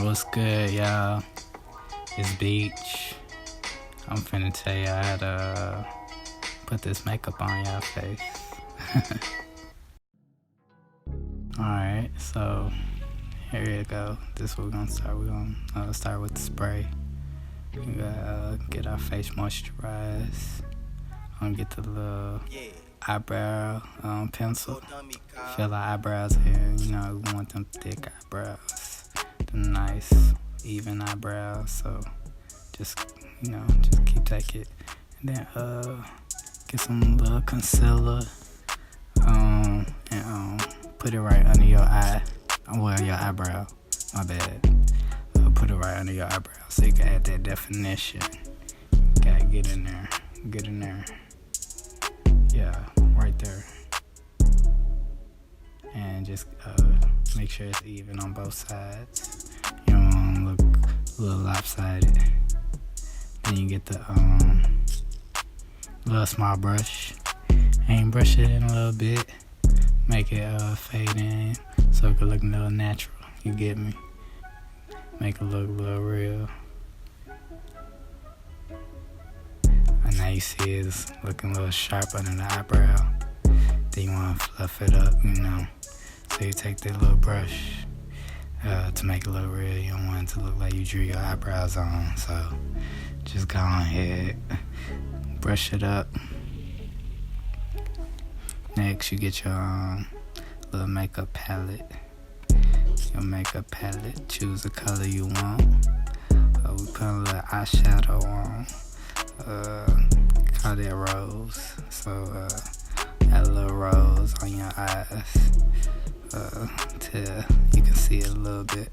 What's good, y'all? It's Beach. I'm finna tell y'all how to put this makeup on y'all face. Alright, so here you go. This is what we're gonna start. We're gonna start with the spray. We gotta get our face moisturized. I'm gonna get the little eyebrow pencil. Fill our eyebrows in. You know, we want them thick eyebrows, the nice even eyebrows. So just keep taking it, and then get some little concealer and put it right under your eye. Well, your eyebrow. My bad. Put it right under your eyebrow so you can add that definition. Gotta get in there. Get in there. Yeah, right there. And just make sure it's even on both sides. You don't want to look a little lopsided. Then you get the little small brush and brush it in a little bit. Make it fade in so it can look a little natural. You get me? Make it look a little real. And now you see it's looking a little sharp under the eyebrow. Then you want to fluff it up, you know. So you take that little brush to make it look real. You don't want it to look like you drew your eyebrows on. So just go ahead, brush it up. Next, you get your little makeup palette. Your makeup palette. Choose a color you want. We put a little eyeshadow on. Call that rose. So add a little rose on your eyes till you can see it a little bit.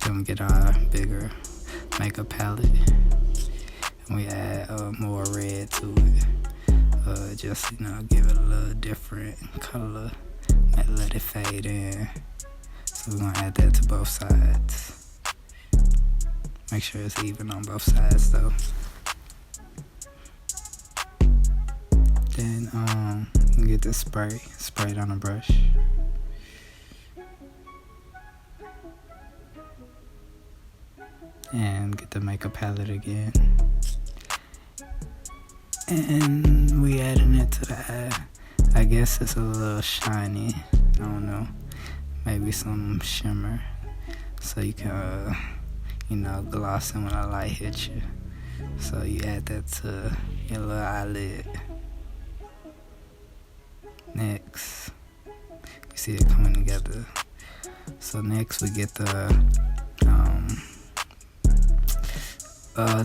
Then we get our bigger makeup palette and we add more red to it. Just give it a little different color. Let it fade in. So we're gonna add that to both sides. Make sure it's even on both sides though. Then get the spray it on a brush. And get the makeup palette again. And we adding it to the eye. I guess it's a little shiny. I don't know. Maybe some shimmer. So you can, gloss in when the light hits you. So you add that to your little eyelid. Next, you see it coming together. So next we get the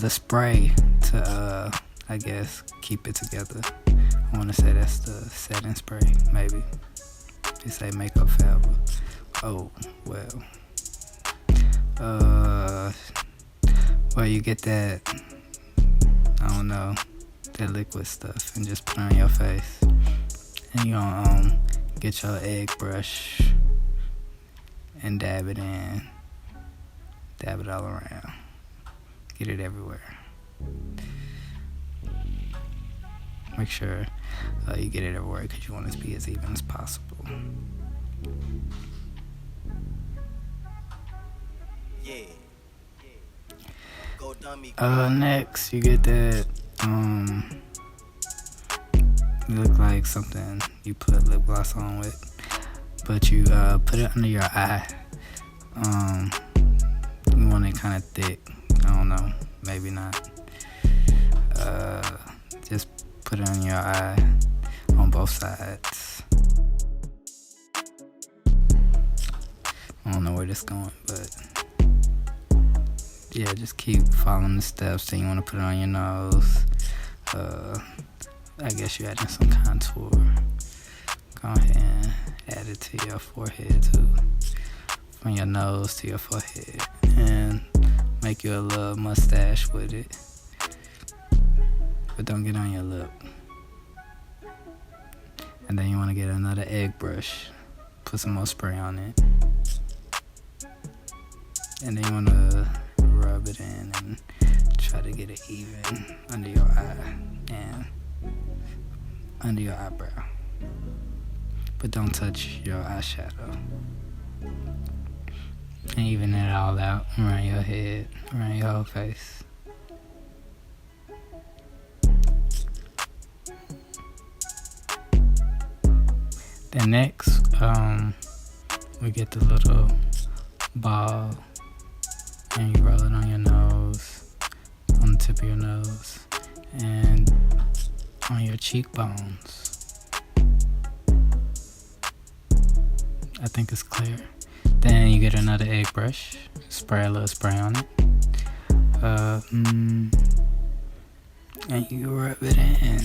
spray to I guess keep it together. I want to say that's the setting spray, maybe. They say makeup forever. Oh well. Well, you get that, I don't know, that liquid stuff and just put it on your face. And you gonna get your egg brush and dab it in. Dab it all around. Get it everywhere. Make sure you get it everywhere because you want it to be as even as possible. Next, you get that, it look like something you put lip gloss on with, but you put it under your eye. You want it kind of thick. I don't know, maybe not. Just put it on your eye on both sides. I don't know where this is going, but yeah, just keep following the steps. Then you want to put it on your nose. I guess you're adding some contour. Go ahead and add it to your forehead too. From your nose to your forehead. And make you a little mustache with it. But don't get on your lip. And then you want to get another egg brush. Put some more spray on it. And then you want to rub it in and try to get it even under your eye and under your eyebrow. but don't touch your eyeshadow. And even it all out around your head, around your whole face. Then next, we get the little ball and you roll it on your nose, on the tip of your nose, and on your cheekbones. I think it's clear. Then you get another egg brush, spray a little spray on it, and you rub it in.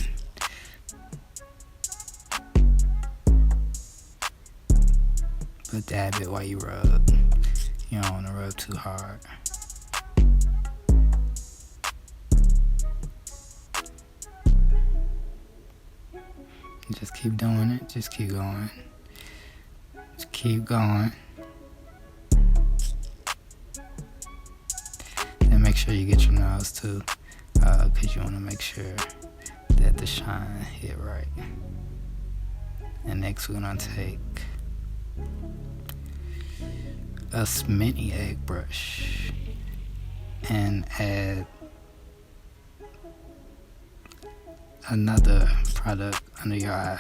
But dab it while you rub. You don't want to rub too hard. Just keep doing it. Just keep going. Just keep going. And make sure you get your nose too, because you want to make sure that the shine hit right. And next we're going to take a mini egg brush and add another product under your eye,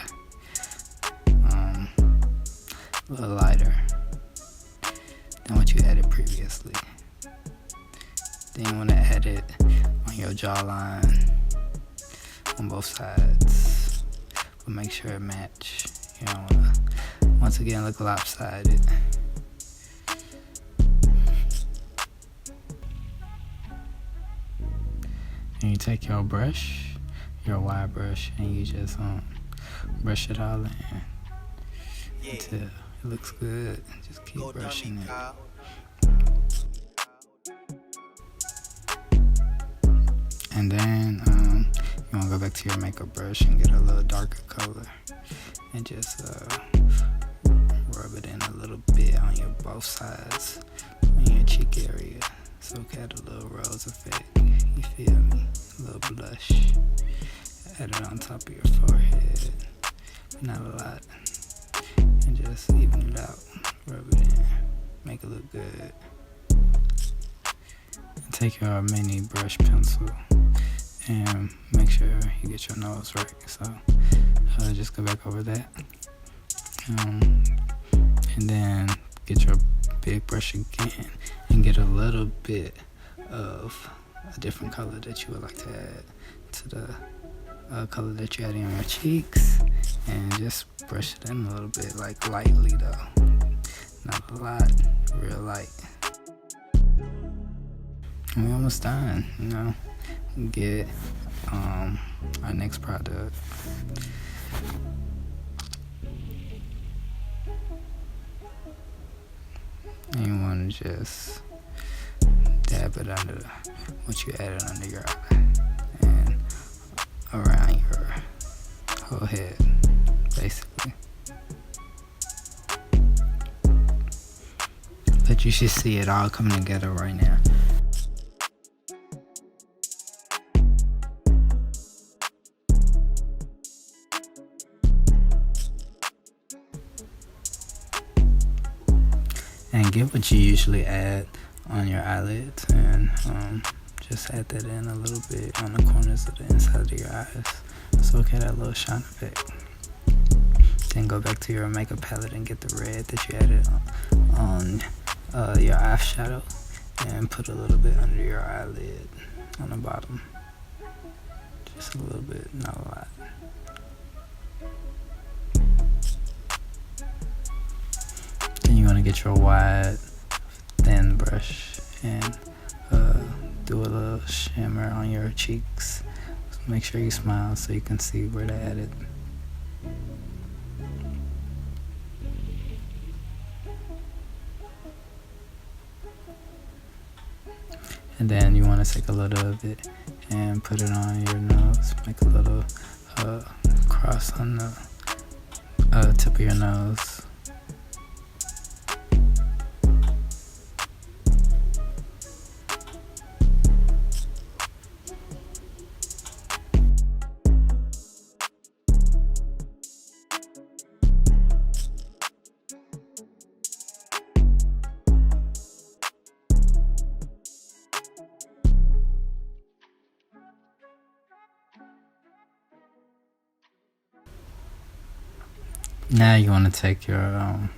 a little lighter than what you added previously. Then you want to add it on your jawline on both sides, but make sure it match. You don't want to once again look lopsided. And you take your brush, your wide brush, and you just brush it all in until it looks good. Just keep brushing it. And then you want to go back to your makeup brush and get a little darker color and just rub it in a little bit on your both sides on your cheek area, so get a little rose effect. You feel me? A little blush. Add it on top of your forehead, but not a lot. And just even it out. Rub it in. Make it look good. And take your mini brush pencil and make sure you get your nose right. So just go back over that. And then get your big brush again and get a little bit of a different color that you would like to add to the color that you're adding on your cheeks, and just brush it in a little bit, like lightly though, not a lot, real light. And we're almost done, you know. Get our next product. And you want to just dab it under what you added under your eye and around your whole head, basically. But you should see it all coming together right now. And get what you usually add on your eyelids and just add that in a little bit on the corners of the inside of your eyes, so get that little shine effect. Then go back to your makeup palette and get the red that you added on your eyeshadow and put a little bit under your eyelid on the bottom. Just a little bit, not a lot. Then you're gonna get your wide, thin brush and do a little shimmer on your cheeks. So make sure you smile so you can see where to add it. And then you want to take a little of it and put it on your nose. Make a little cross on the tip of your nose. Now you want to take your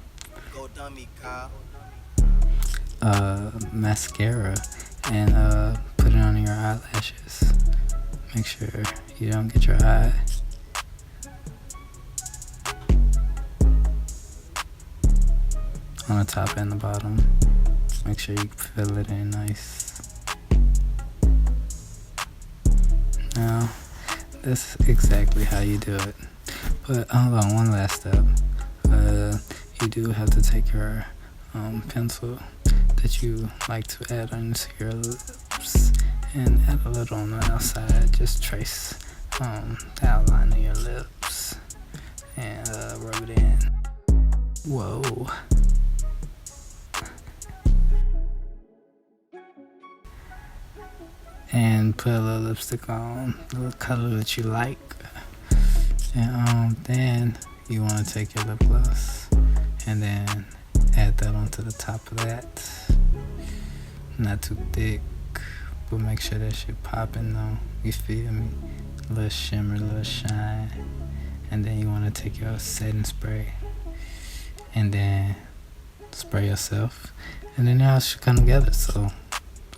mascara and put it on your eyelashes. Make sure you don't get your eye. On the top and the bottom. Make sure you fill it in nice. Now, that's exactly how you do it. But hold on, one last step. You do have to take your pencil that you like to add onto your lips and add a little on the outside. Just trace the outline of your lips and rub it in. Whoa. And put a little lipstick on the color that you like. And then you want to take your lip gloss and then add that onto the top of that. Not too thick, but make sure that shit popping though. You feel me? A little shimmer, a little shine. And then you want to take your setting spray and then spray yourself. And then it all should come together. So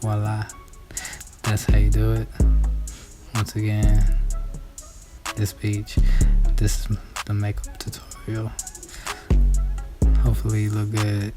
voila. That's how you do it. Once again, this is the makeup tutorial. Hopefully you look good.